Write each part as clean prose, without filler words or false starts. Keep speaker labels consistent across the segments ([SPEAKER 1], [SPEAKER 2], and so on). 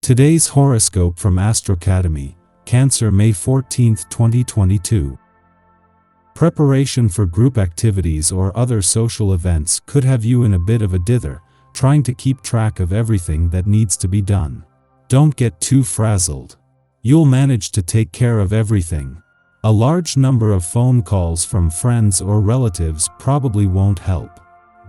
[SPEAKER 1] Today's horoscope from Astrocademy, Cancer, May 14, 2022. Preparation for group activities or other social events could have you in a bit of a dither, trying to keep track of everything that needs to be done. Don't get too frazzled. You'll manage to take care of everything. A large number of phone calls from friends or relatives probably won't help.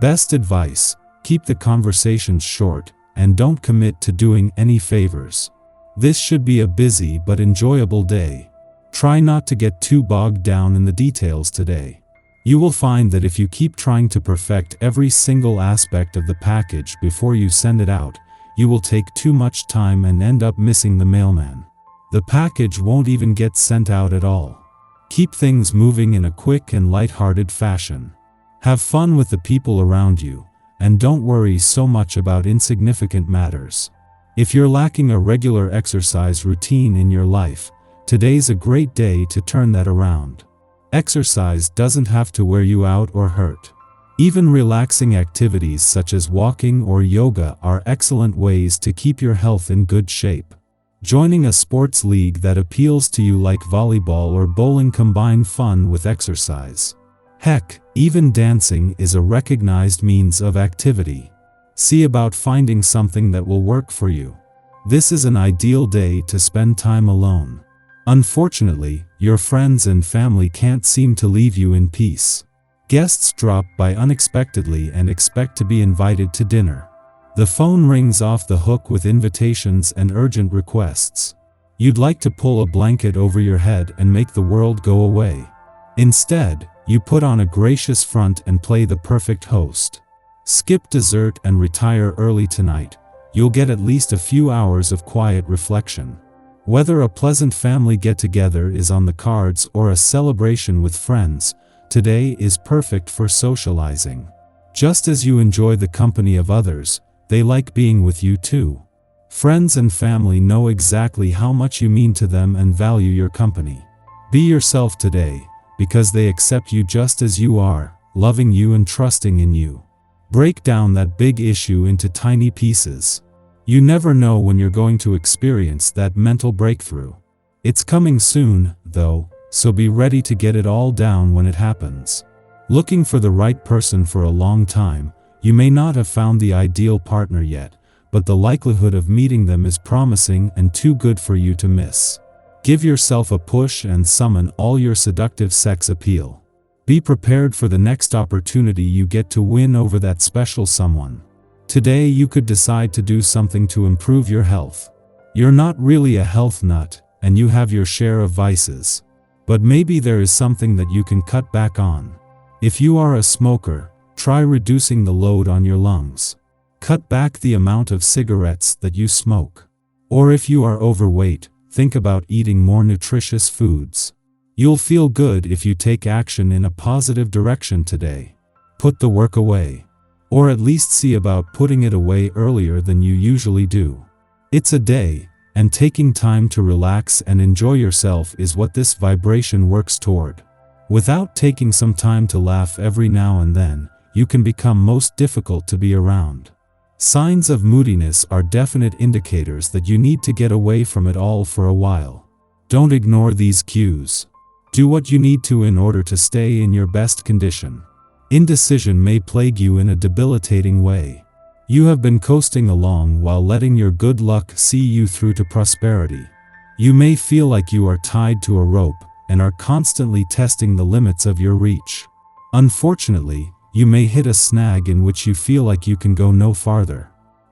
[SPEAKER 1] Best advice: keep the conversations short and don't commit to doing any favors. This should be a busy but enjoyable day. Try not to get too bogged down in the details today. You will find that if you keep trying to perfect every single aspect of the package before you send it out, you will take too much time and end up missing the mailman. The package won't even get sent out at all. Keep things moving in a quick and light-hearted fashion. Have fun with the people around you, and don't worry so much about insignificant matters. If you're lacking a regular exercise routine in your life, today's a great day to turn that around. Exercise doesn't have to wear you out or hurt. Even relaxing activities such as walking or yoga are excellent ways to keep your health in good shape. Joining a sports league that appeals to you like volleyball or bowling combine fun with exercise. Heck, even dancing is a recognized means of activity. See about finding something that will work for you. This is an ideal day to spend time alone. Unfortunately, your friends and family can't seem to leave you in peace. Guests drop by unexpectedly and expect to be invited to dinner. The phone rings off the hook with invitations and urgent requests. You'd like to pull a blanket over your head and make the world go away. Instead, you put on a gracious front and play the perfect host. Skip dessert and retire early tonight. You'll get at least a few hours of quiet reflection. Whether a pleasant family get-together is on the cards or a celebration with friends, today is perfect for socializing. Just as you enjoy the company of others, they like being with you too. Friends and family know exactly how much you mean to them and value your company. Be yourself today, because they accept you just as you are, loving you and trusting in you. Break down that big issue into tiny pieces. You never know when you're going to experience that mental breakthrough. It's coming soon, though, so be ready to get it all down when it happens. Looking for the right person for a long time, you may not have found the ideal partner yet, but the likelihood of meeting them is promising and too good for you to miss. Give yourself a push and summon all your seductive sex appeal. Be prepared for the next opportunity you get to win over that special someone. Today you could decide to do something to improve your health. You're not really a health nut, and you have your share of vices. But maybe there is something that you can cut back on. If you are a smoker, try reducing the load on your lungs. Cut back the amount of cigarettes that you smoke. Or if you are overweight, think about eating more nutritious foods. You'll feel good if you take action in a positive direction today. Put the work away. Or at least see about putting it away earlier than you usually do. It's a day, and taking time to relax and enjoy yourself is what this vibration works toward. Without taking some time to laugh every now and then, you can become most difficult to be around. Signs of moodiness are definite indicators that you need to get away from it all for a while. Don't ignore these cues. Do what you need to in order to stay in your best condition. Indecision may plague you in a debilitating way. You have been coasting along while letting your good luck see you through to prosperity. You may feel like you are tied to a rope and are constantly testing the limits of your reach. Unfortunately, you may hit a snag in which you feel like you can go no farther.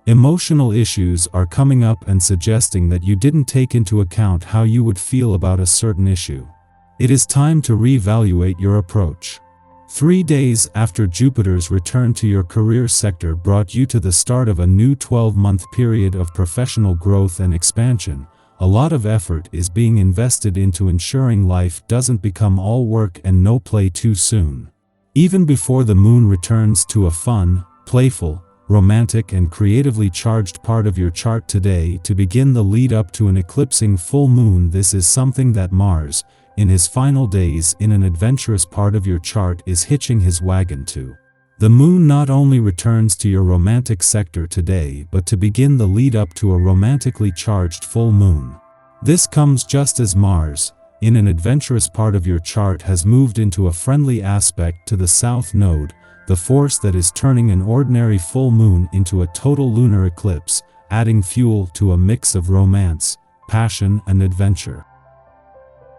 [SPEAKER 1] Emotional issues are coming up and suggesting that you didn't take into account how you would feel about a certain issue. It is time to reevaluate your approach. 3 days after Jupiter's return to your career sector brought you to the start of a new 12-month period of professional growth and expansion, a lot of effort is being invested into ensuring life doesn't become all work and no play too soon. Even before the moon returns to a fun, playful, romantic and creatively charged part of your chart today to begin the lead up to an eclipsing full moon, this is something that Mars, in his final days in an adventurous part of your chart, is hitching his wagon to. The moon not only returns to your romantic sector today but to begin the lead up to a romantically charged full moon. This comes just as Mars, in an adventurous part of your chart, has moved into a friendly aspect to the south node, the force that is turning an ordinary full moon into a total lunar eclipse, adding fuel to a mix of romance, passion, and adventure.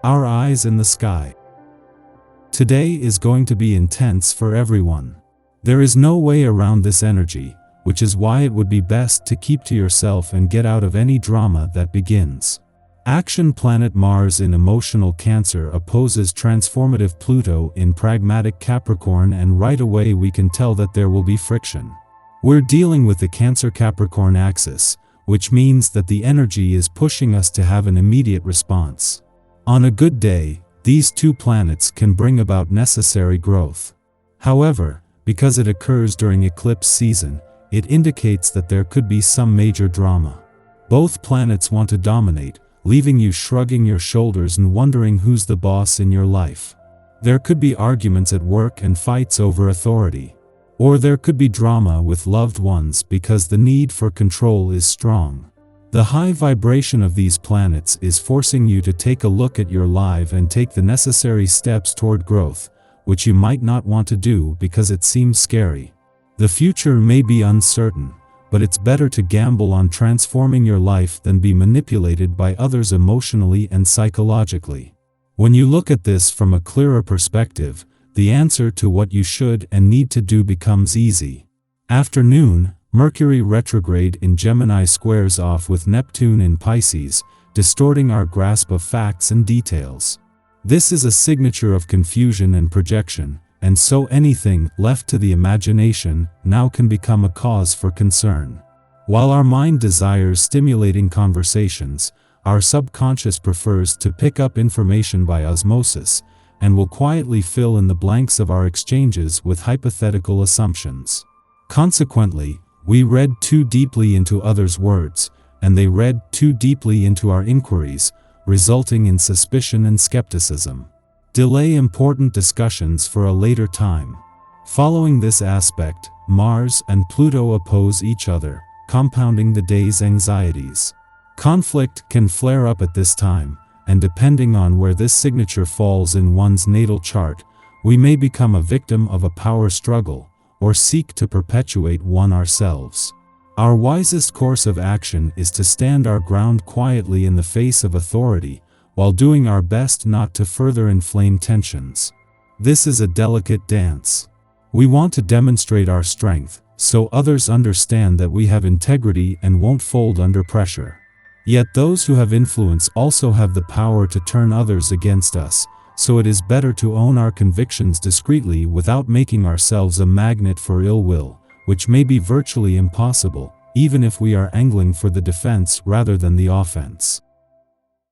[SPEAKER 1] Our eyes in the sky. Today is going to be intense for everyone. There is no way around this energy, which is why it would be best to keep to yourself and get out of any drama that begins. Action planet Mars in emotional Cancer opposes transformative Pluto in pragmatic Capricorn, and right away we can tell that there will be friction. We're dealing with the Cancer-Capricorn axis, which means that the energy is pushing us to have an immediate response. On a good day, these two planets can bring about necessary growth. However, because it occurs during eclipse season, it indicates that there could be some major drama. Both planets want to dominate, leaving you shrugging your shoulders and wondering who's the boss in your life. There could be arguments at work and fights over authority. Or there could be drama with loved ones because the need for control is strong. The high vibration of these planets is forcing you to take a look at your life and take the necessary steps toward growth, which you might not want to do because it seems scary. The future may be uncertain, but it's better to gamble on transforming your life than be manipulated by others emotionally and psychologically. When you look at this from a clearer perspective, the answer to what you should and need to do becomes easy. Afternoon, Mercury retrograde in Gemini squares off with Neptune in Pisces, distorting our grasp of facts and details. This is a signature of confusion and projection, and so anything left to the imagination now can become a cause for concern. While our mind desires stimulating conversations, our subconscious prefers to pick up information by osmosis, and will quietly fill in the blanks of our exchanges with hypothetical assumptions. Consequently, we read too deeply into others' words, and they read too deeply into our inquiries, resulting in suspicion and skepticism. Delay important discussions for a later time. Following this aspect, Mars and Pluto oppose each other, compounding the day's anxieties. Conflict can flare up at this time, and depending on where this signature falls in one's natal chart, we may become a victim of a power struggle, or seek to perpetuate one ourselves. Our wisest course of action is to stand our ground quietly in the face of authority, while doing our best not to further inflame tensions. This is a delicate dance. We want to demonstrate our strength, so others understand that we have integrity and won't fold under pressure. Yet those who have influence also have the power to turn others against us, so it is better to own our convictions discreetly without making ourselves a magnet for ill will, which may be virtually impossible, even if we are angling for the defense rather than the offense.